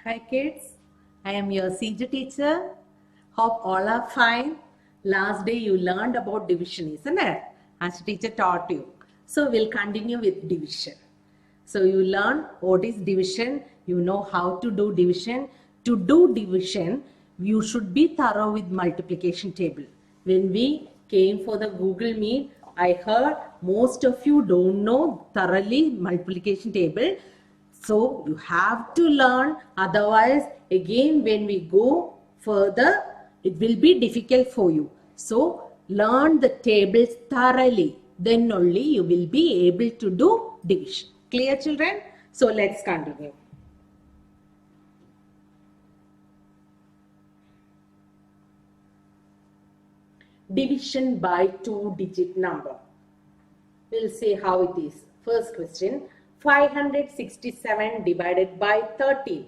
Hi kids, I am your CG teacher. Hope all are fine. Last day you learned about division, isn't it? As teacher taught you. So we'll continue with division. So you learn what is division, you know how to do division. To do division, you should be thorough with multiplication table. When we came for the Google Meet, I heard most of you don't know thoroughly multiplication table. So you have to learn, otherwise again when we go further, it will be difficult for you. So learn the tables thoroughly, then only you will be able to do division. Clear children? So let's continue. Division by two-digit number. We'll see how it is. First question, 567 divided by 13.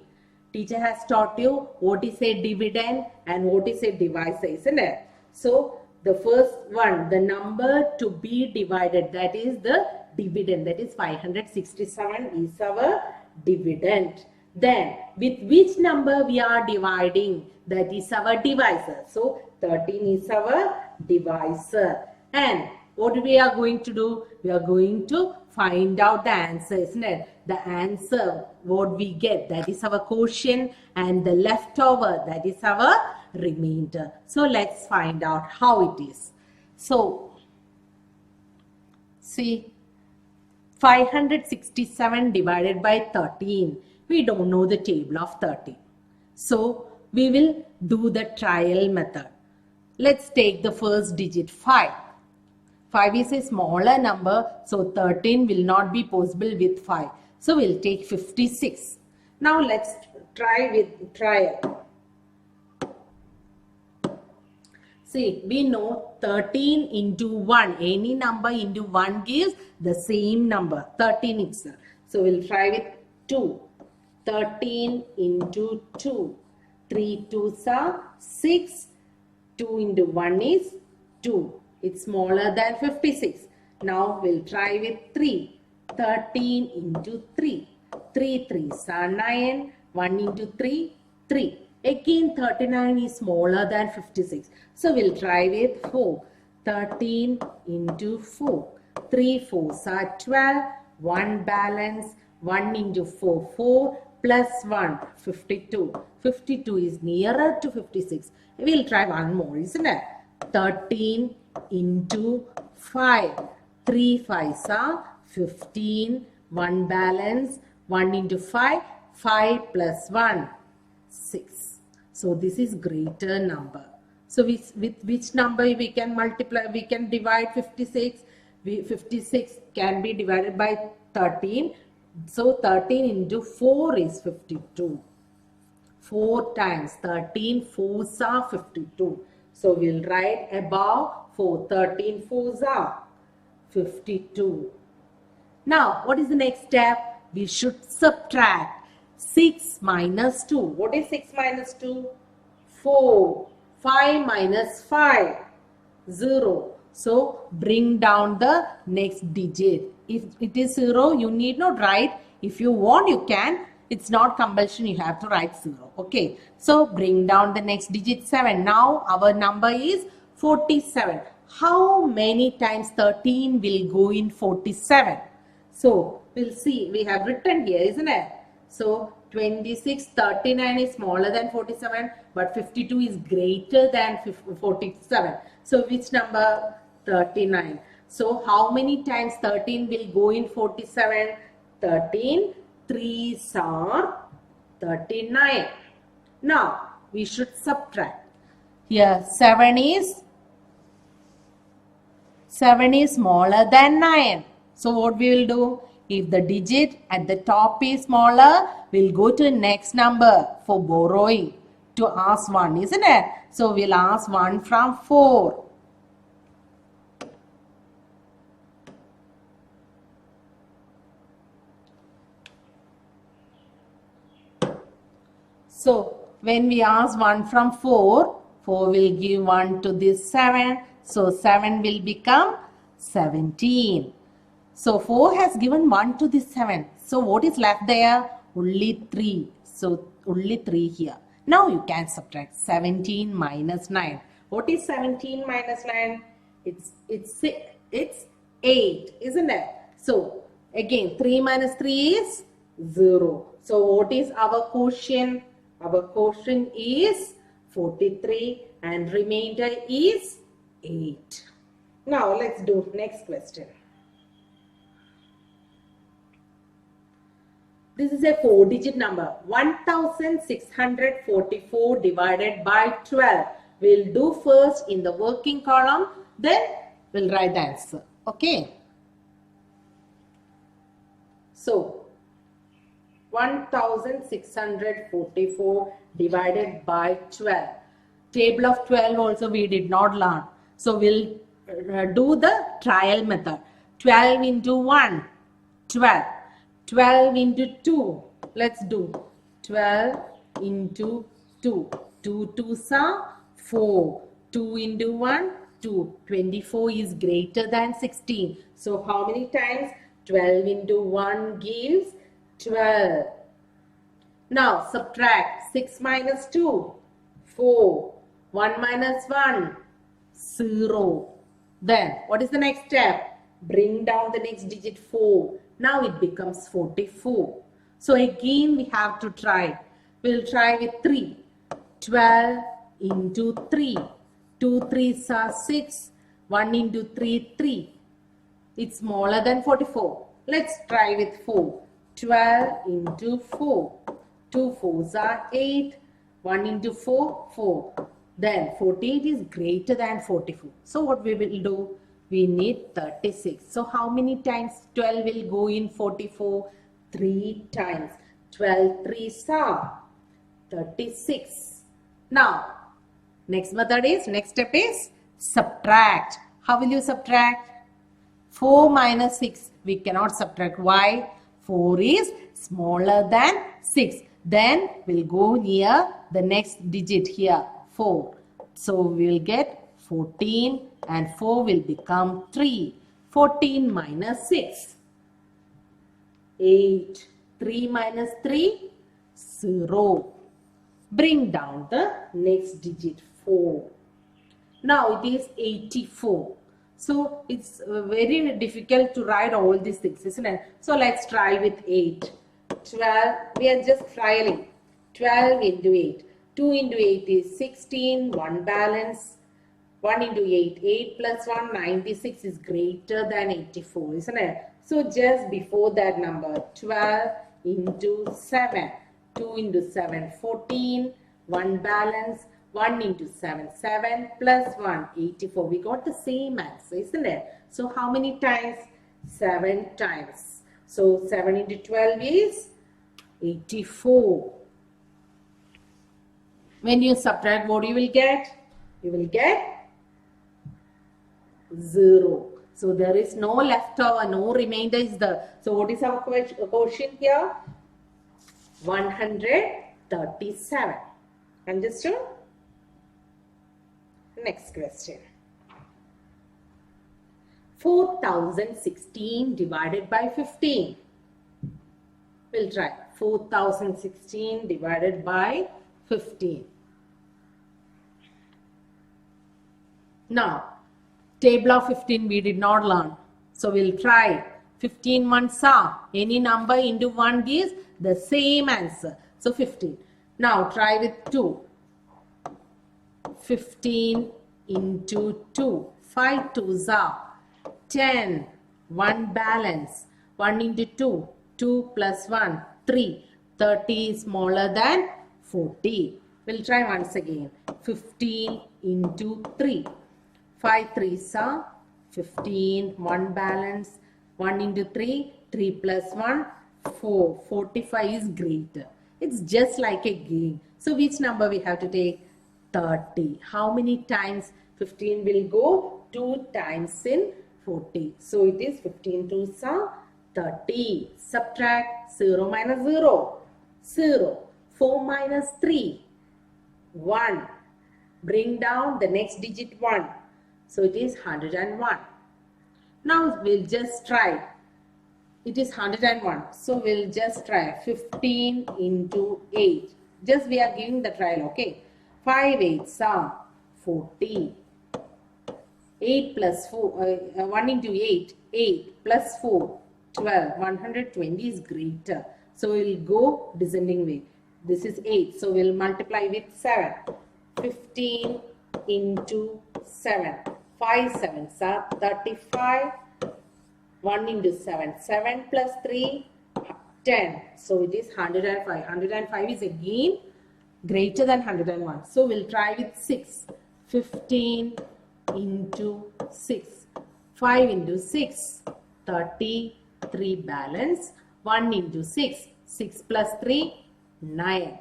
Teacher has taught you what is a dividend and what is a divisor, isn't it? So the first one, the number to be divided, that is the dividend, that is 567 is our dividend. Then with which number we are dividing, that is our divisor. So 13 is our divisor. And what we are going to do? We are going to find out the answer, isn't it? The answer, what we get, that is our quotient, and the leftover, that is our remainder. So let's find out how it is. So, see, 567 divided by 13. We don't know the table of 13. So, we will do the trial method. Let's take the first digit 5. 5 is a smaller number, so 13 will not be possible with 5. So we'll take 56. Now let's try with trial. See, we know 13 into 1. Any number into 1 gives the same number, 13 itself. So we'll try with 2. 13 into 2. 3 2s are 6. 2 into 1 is 2. It's smaller than 56. Now we'll try with 3. 13 into 3. 3 3s are 9. 1 into 3, 3. Again 39 is smaller than 56. So we'll try with 4. 13 into 4. 3 4s are 12. 1 balance. 1 into 4, 4 plus 1, 52. 52 is nearer to 56. We'll try one more, isn't it? 13 into 5. 3 5s are 15. 1 balance. 1 into 5. 5 plus 1. 6. So this is greater number. So with which number we can multiply? We can divide 56. 56 can be divided by 13. So 13 into 4 is 52. 4 times 13 4s are 52. So we'll write above 4. 13 4s are 52. Now what is the next step? We should subtract 6 minus 2. What is 6 minus 2? 4. 5 minus 5. 0. So bring down the next digit. If it is 0, you need not write. If you want, you can. It's not compulsion, you have to write 0. Okay. So bring down the next digit 7. Now our number is 47. How many times 13 will go in 47? So we'll see. We have written here, isn't it? So 26, 39 is smaller than 47, but 52 is greater than 47. So which number? 39. So how many times 13 will go in 47? 13. 3s are 39. Now we should subtract. Here 7 is smaller than 9. So what we will do? If the digit at the top is smaller, we'll go to next number for borrowing to ask 1, isn't it? So we'll ask 1 from 4. So when we ask 1 from 4, 4 will give 1 to this 7. So 7 will become 17. So 4 has given 1 to this 7. So what is left there? Only 3. So only 3 here. Now you can subtract 17 minus 9. What is 17 minus 9? It's 8, isn't it? So again 3 minus 3 is 0. So what is our quotient? Our quotient is 43 and remainder is 8. Now let's do next question. This is a 4-digit number. 1644 divided by 12. We'll do first in the working column, then we'll write the answer. Okay. So 1644 divided by 12. Table of 12 also we did not learn. So we'll do the trial method. 12 into 1, 12. 12 into 2. Let's do 12 into 2. 2 2s are 4. 2 into 1, 2. 24 is greater than 16. So how many times? 12 into 1 gives 12. Now subtract 6 minus 2, 4. 1 minus 1, 0. Then what is the next step? Bring down the next digit 4. Now it becomes 44. So again we have to try. We'll try with 3. 12 into 3. 2 3s are 6. 1 into 3, 3. It's smaller than 44. Let's try with 4. 12 into 4. 2 4s are 8. 1 into 4, 4. Then 48 is greater than 44. So what we will do? We need 36. So how many times 12 will go in 44? 3 times. 12 3s are 36. Now, next step is subtract. How will you subtract? 4 minus 6. We cannot subtract. Why? 4 is smaller than 6. Then we'll go near the next digit here. 4. So we will get 14 and 4 will become 3. 14 minus 6. 8. 3 minus 3. 0. Bring down the next digit 4. Now it is 84. So it's very difficult to write all these things, isn't it? So let's try with 8. 12. We are just trialing. 12 into 8. 2 into 8 is 16. 1 balance. 1 into 8. 8 plus 1, 96 is greater than 84, isn't it? So just before that number, 12 into 7. 2 into 7, 14. 1 balance. 1 into 7, 7 plus 1, 84. We got the same answer, isn't it? So how many times? 7 times. So 7 into 12 is 84. When you subtract, what you will get? You will get 0. So there is no leftover, no remainder is there. So what is our quotient here? 137. Understood? Next question. 4016 divided by 15. We'll try. 4016 divided by 15. Now, table of 15 we did not learn. So we'll try. 15 ones are. Any number into 1 gives the same answer. So 15. Now try with 2. 15 into 2. 5 2s are 10. 1 balance. 1 into 2. 2 plus 1. 3. 30 is smaller than 40. We'll try once again. 15 into 3. 5 3s are 15. 1 balance. 1 into 3. 3 plus 1. 4. 45 is greater. It's just like a game. So which number we have to take? 30. How many times 15 will go? 2 times in 40. So it is 15 2s are 30. Subtract 0 minus 0. 0. 4 minus 3. 1. Bring down the next digit 1. So it is 101. Now we'll just try. it is 101. So we'll just try 15 into 8. Just we are giving the trial, okay? 5 8s are 40. 8 plus 4, 1 into 8, 8 plus 4, 12. 120 is greater. So we'll go descending way. This is 8. So we'll multiply with 7. 15 into 7. 5 7s are 35. 1 into 7. 7 plus 3, 10. So it is 105. 105 is again greater than 101. So we'll try with 6. 15 into 6. 5 into 6, 33 balance. 1 into 6, 6 plus 3, 9.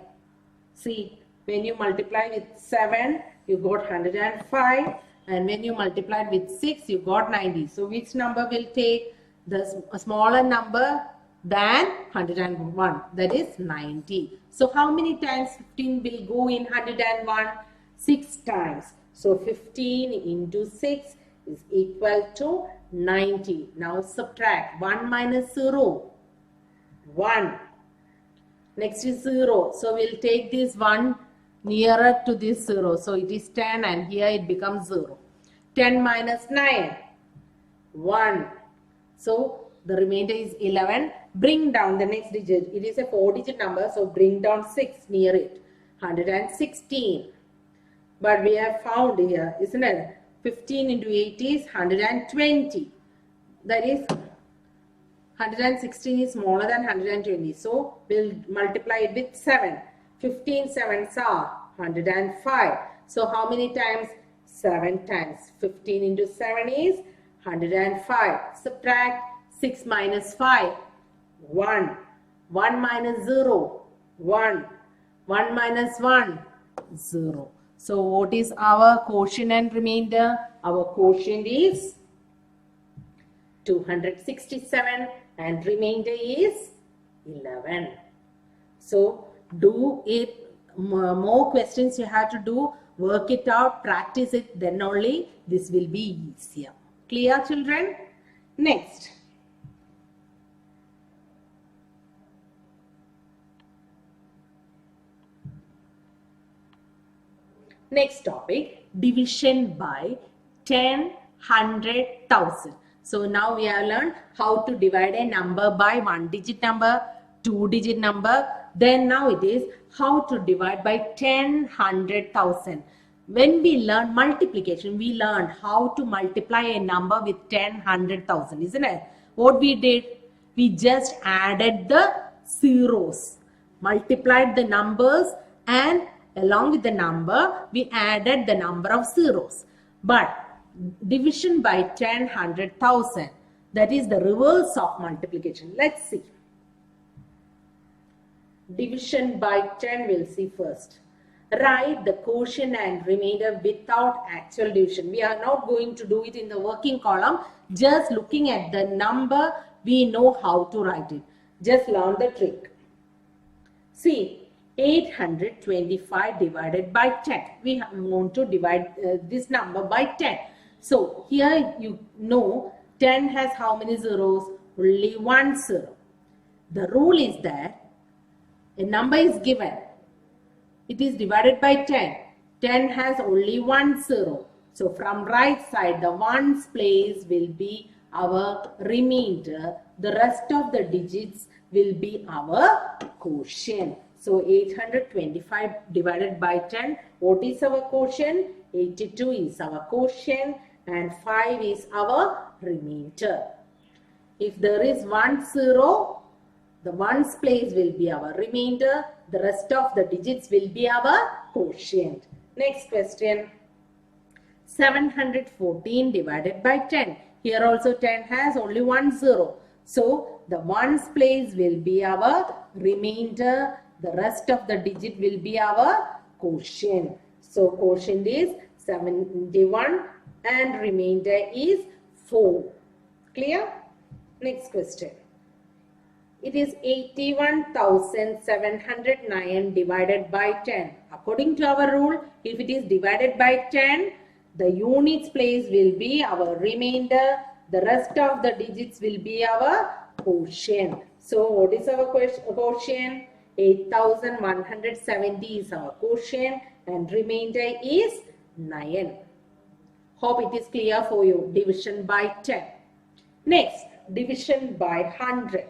See, when you multiply with 7, you got 105. And when you multiplied with 6, you got 90. So which number will take the smaller number than 101? That is 90. So how many times 15 will go in 101? 6 times. So 15 into 6 is equal to 90. Now subtract 1 minus 0. 1. Next is 0. So we'll take this 1 nearer to this 0. So it is 10 and here it becomes 0. 10 minus 9. 1. So the remainder is 11. Bring down the next digit. It is a 4-digit number. So bring down 6 near it. 116. But we have found here, isn't it? 15 into 8 is 120. That is 116 is smaller than 120. So we'll multiply it with 7. 15 7s are 105. So how many times? 7 times. 15 into 7 is 105. Subtract 6 minus 5. 1. 1 minus 0. 1. 1 minus 1. 0. So what is our quotient and remainder? Our quotient is 267 and remainder is 11. So do it. More questions you have to do. Work it out. Practice it. Then only this will be easier. Clear, children? Next. Next topic, division by 10, 100, 1000. So now we have learned how to divide a number by 1-digit number, 2-digit number. Then now it is how to divide by 10, 100, 1000. When we learn multiplication, we learned how to multiply a number with 10, 100, 1000, isn't it? What we did? We just added the zeros, multiplied the numbers, and along with the number, we added the number of zeros. But division by 10, 100, 1000, that is the reverse of multiplication. Let's see. Division by 10 we'll see first. Write the quotient and remainder without actual division. We are not going to do it in the working column. Just looking at the number, we know how to write it. Just learn the trick. See, 825 divided by 10. We want to divide this number by 10. So here you know 10 has how many zeros? Only 1 zero. The rule is that a number is given. It is divided by 10. 10 has only 1 zero. So from right side, the ones place will be our remainder. The rest of the digits will be our quotient. So 825 divided by 10. What is our quotient? 82 is our quotient and 5 is our remainder. If there is 1 zero, the ones place will be our remainder. The rest of the digits will be our quotient. Next question. 714 divided by 10. Here also 10 has only 1 zero. So the ones place will be our remainder. The rest of the digit will be our quotient. So quotient is 71 and remainder is 4. Clear? Next question. It is 81,709 divided by 10. According to our rule, if it is divided by 10, the units place will be our remainder. The rest of the digits will be our quotient. So what is our quotient? 8170 is our quotient and remainder is 9. Hope it is clear for you. Division by 10. Next, division by 100.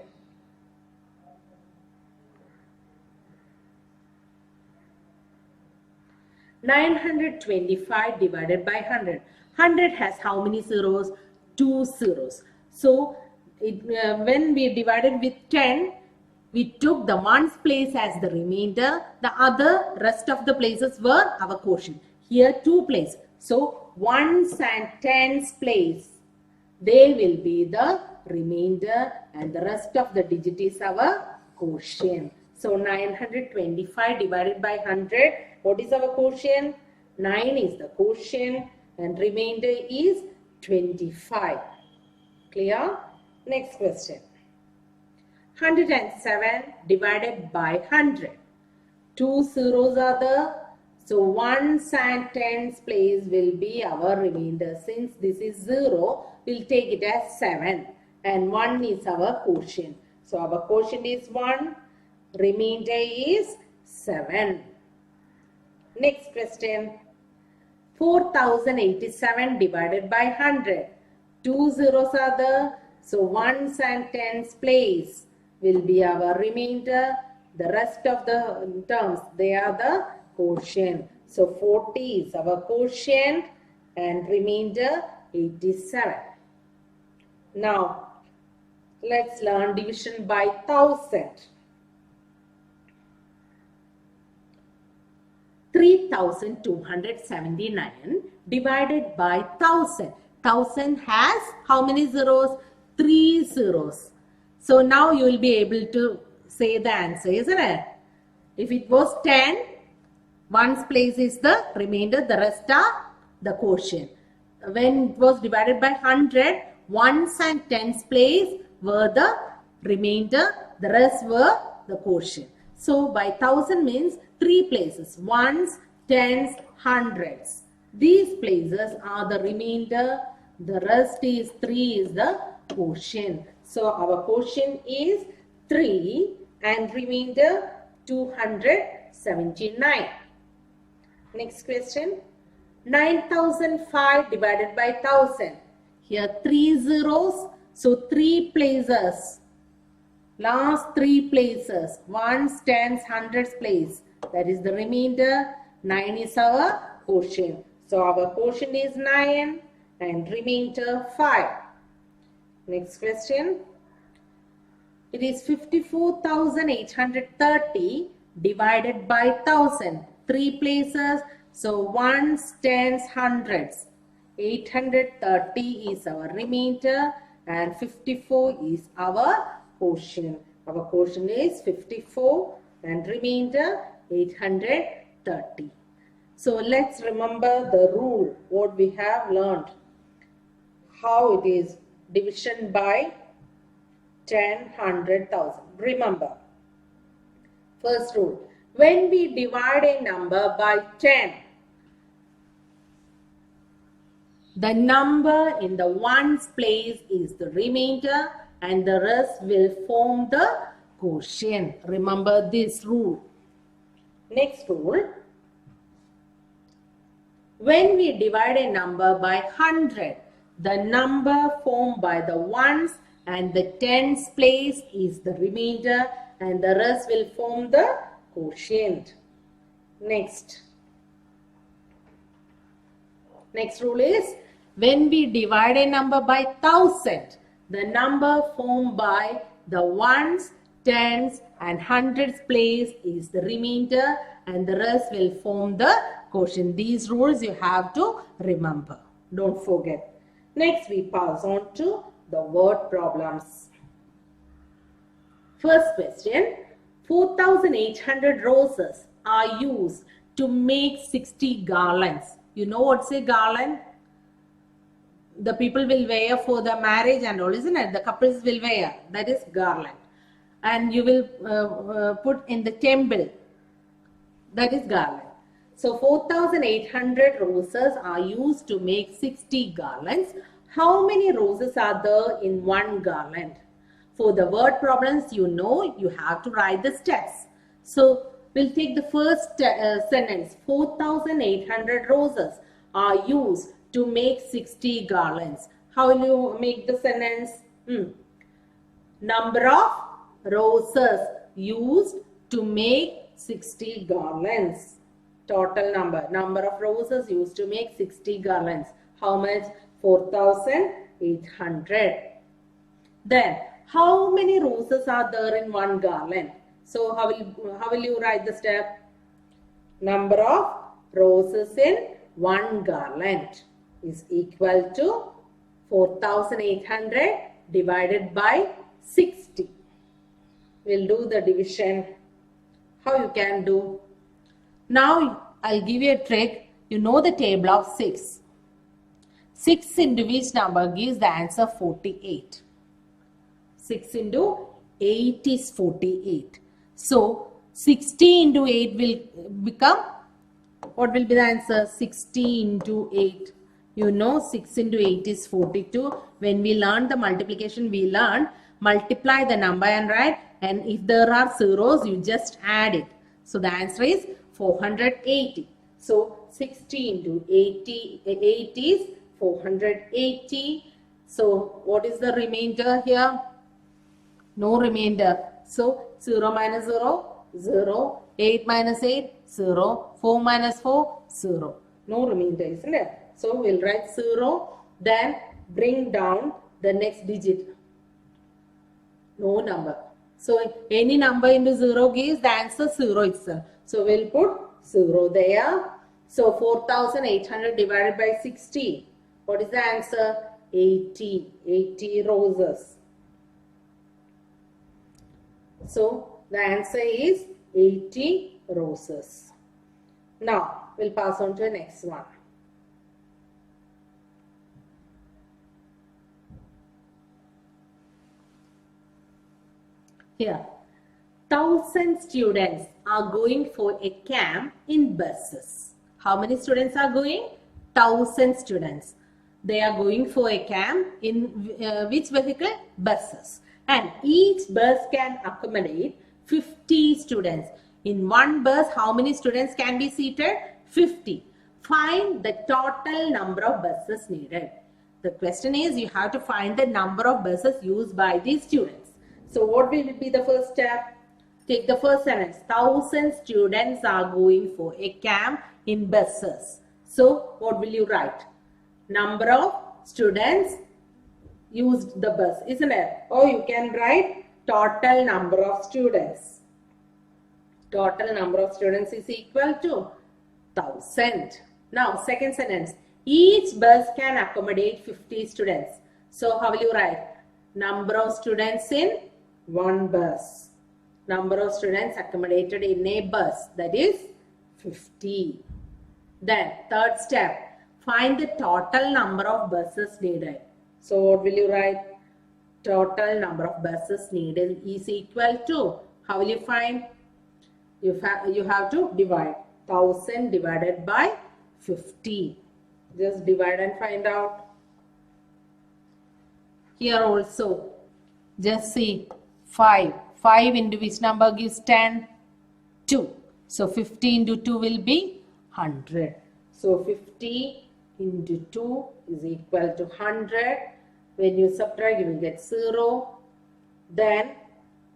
(925) divided by 100. 100 has how many zeros? 2 zeros. So, when we divided with 10, we took the ones place as the remainder. The other rest of the places were our quotient. Here 2 places. So, ones and tens place, they will be the remainder and the rest of the digit is our quotient. So 925 divided by 100, what is our quotient? 9 is the quotient and remainder is 25. Clear? Next question. 107 divided by 100. 2 zeros are there. So ones and tens place will be our remainder. Since this is 0, we'll take it as 7 and 1 is our quotient. So our quotient is 1, remainder is 7. Next question. 4087 divided by 100. 2 zeros are there. So ones and tens place will be our remainder. The rest of the terms, they are the quotient. So 40 is our quotient and remainder 87. Now let's learn division by 1000. 3279 divided by 1000. 1000 has how many zeros? 3 zeros. So now you will be able to say the answer, isn't it? If it was 10, one's place is the remainder, the rest are the quotient. When it was divided by 100, ones and tens place were the remainder, the rest were the quotient. So by 1000 means 3 places, ones, tens, hundreds. These places are the remainder, the rest is 3 is the quotient. So our quotient is 3 and remainder 279. Next question. 9005 divided by 1000. Here 3 zeros. So 3 places. Last 3 places. Ones, tens, hundreds place. That is the remainder. 9 is our quotient. So our quotient is 9 and remainder 5. Next question. It is 54,830 divided by 1000. 3 places. So ones, tens, hundreds. 830 is our remainder and 54 is our quotient. Our quotient is 54 and remainder 830. So let's remember the rule, what we have learned. How it is division by 10, 100, 1000. Remember, first rule, when we divide a number by 10, the number in the ones place is the remainder and the rest will form the quotient. Remember this rule. Next rule, when we divide a number by 100, the number formed by the ones and the tens place is the remainder and the rest will form the quotient. Next rule is, when we divide a number by 1000, the number formed by the ones, tens and hundreds place is the remainder and the rest will form the quotient. These rules you have to remember. Don't forget. Next we pass on to the word problems. First question. 4,800 roses are used to make 60 garlands. You know what's a garland? The people will wear for the marriage and all, isn't it? The couples will wear. That is garland. And you will put in the temple. That is garland. So 4,800 roses are used to make 60 garlands. How many roses are there in one garland? For the word problems, you have to write the steps. So we'll take the first sentence. 4,800 roses are used to make 60 garlands. How will you make the sentence? Number of roses used to make 60 garlands. Total number of roses used to make 60 garlands. How much? 4,800. Then how many roses are there in one garland? So how will you write the step? Number of roses in one garland is equal to 4,800 divided by 60. We'll do the division. How you can do? Now I'll give you a trick. You know the table of 6. 6 into which number gives the answer 48. 6 into 8 is 48. So 60 into 8 will become, what will be the answer? 60 into 8. You know 6 into 8 is 42. When we learn the multiplication, we learn multiply the number and write, and if there are zeros, you just add it. So the answer is 480. So 60 into 80, 8 is 480. So what is the remainder here? No remainder. So 0 minus 0, 0. 8 minus 8, 0. 4 minus 4, 0. No remainder, isn't it? So we'll write 0. Then bring down the next digit. No number. So any number into 0 gives the answer 0 itself. So we'll put 0 there. So 4,800 divided by 60. What is the answer? 80. 80 roses. So the answer is 80 roses. Now we'll pass on to the next one. Here, 1,000 students are going for a camp in buses. How many students are going? 1,000 students. They are going for a camp in which vehicle? Buses. And each bus can accommodate 50 students. In one bus, how many students can be seated? 50. Find the total number of buses needed. The question is, you have to find the number of buses used by these students. So what will be the first step? Take the first sentence. 1,000 students are going for a camp in buses. So what will you write? Number of students used the bus, isn't it? Or you can write total number of students. Total number of students is equal to 1,000. Now second sentence. Each bus can accommodate 50 students. So how will you write? Number of students in one bus. Number of students accommodated in a bus, that is 50. Then third step, find the total number of buses needed. So what will you write? Total number of buses needed is equal to, how will you find? You have to divide 1,000 divided by 50. Just divide and find out. Here also, just see 5. 5 into which number gives 10? 2. So 50 into 2 will be 100. So 50 into 2 is equal to 100. When you subtract, you will get 0. Then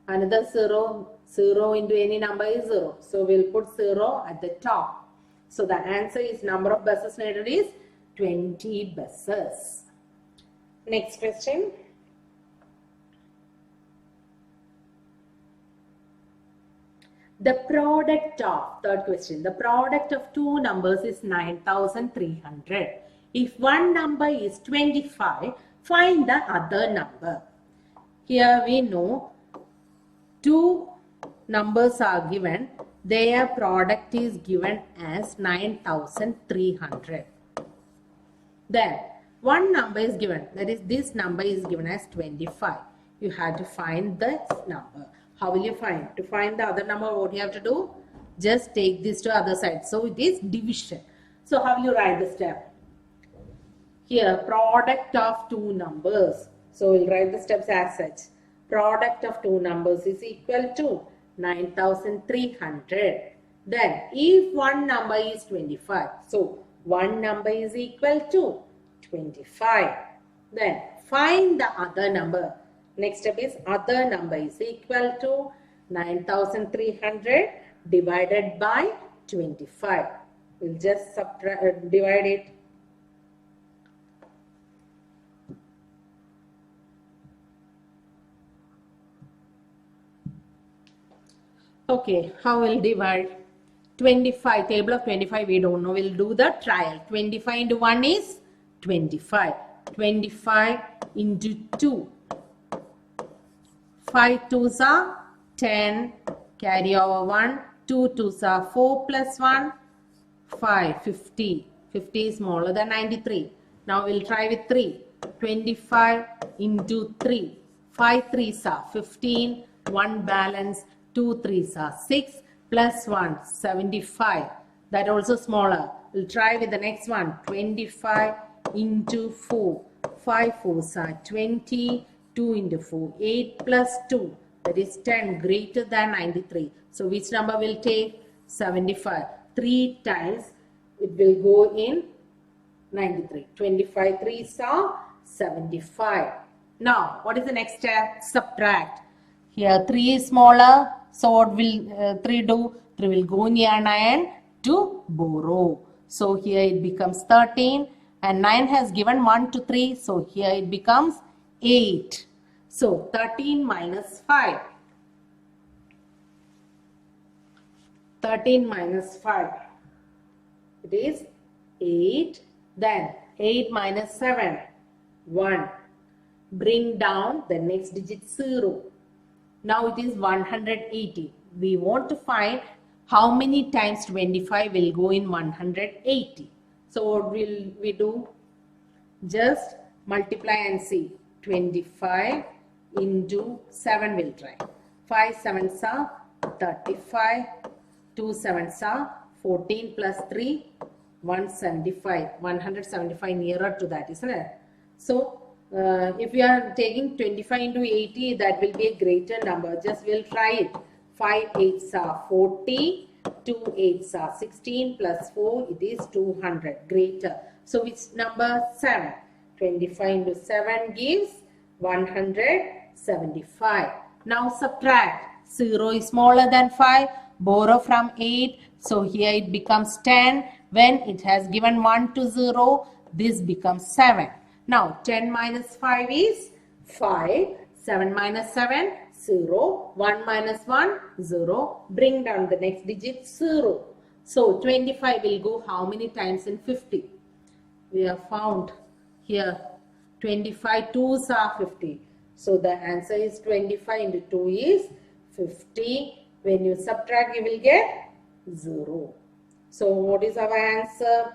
another 0. 0 into any number is 0. So we'll put 0 at the top. So the answer is number of buses needed is 20 buses. Next question. The product of, third question, the product of two numbers is 9,300. If one number is 25, find the other number. Here we know two numbers are given. Their product is given as 9,300. Then one number is given, that is this number is given as 25. You have to find this number. How will you find? To find the other number, what you have to do? Just take this to other side. So it is division. So how will you write the step? Here, product of two numbers. So we'll write the steps as such. product of two numbers is equal to 9300. Then if one number is 25, so one number is equal to 25. Then find the other number. Next step is other number is equal to 9300 divided by 25. We'll just divide it. Okay, how we'll divide? 25, table of 25 we don't know. We'll do the trial. 25 into 1 is 25. 25 into 2. 5 2s are 10. Carry over 1. 2 2s are 4 plus 1. 5. 50. 50 is smaller than 93. Now we'll try with 3. 25 into 3. 5 3s are 15. 1 balance. 2 3s are 6. Plus 1, 75. That also smaller. We'll try with the next one. 25 into 4. 5 4s are 20. 2 into 4. 8 plus 2. That is 10. Greater than 93. So which number will take? 75. 3 times it will go in 93. 25 3s are 75. Now what is the next step? Subtract. Here 3 is smaller. So what will 3 do? 3 will go near 9 to borrow. So here it becomes 13 and 9 has given 1 to 3. So here it becomes 8. So 13 minus 5. 13 minus 5. It is 8. Then 8 minus 7. 1. Bring down the next digit 0. Now it is 180. We want to find how many times 25 will go in 180. So what will we do? Just multiply and see. 25 into 7 will try. 5 7s are 35. 2 7s are 14 plus 3. 175. 175 nearer to that, isn't it? So if we are taking 25 into 80, that will be a greater number. Just we'll try it. 5 8s are 40. 2 8s are 16 plus 4, it is 200. Greater. So which number? 7. 25 into 7 gives 175. Now subtract. 0 is smaller than 5. Borrow from 8. So here it becomes 10. When it has given 1 to 0, this becomes 7. Now 10 minus 5 is 5. 7 minus 7, 0. 1 minus 1, 0. Bring down the next digit 0. So 25 will go how many times in 50? We have found here 25 2s are 50. So the answer is 25 into 2 is 50. When you subtract, you will get 0. So what is our answer?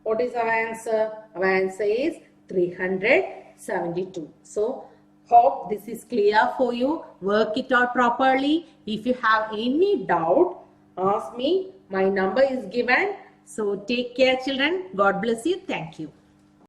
What is our answer? Our answer is 372. So hope this is clear for you. Work it out properly. If you have any doubt, ask me. My number is given. So take care, children. God bless you. Thank you.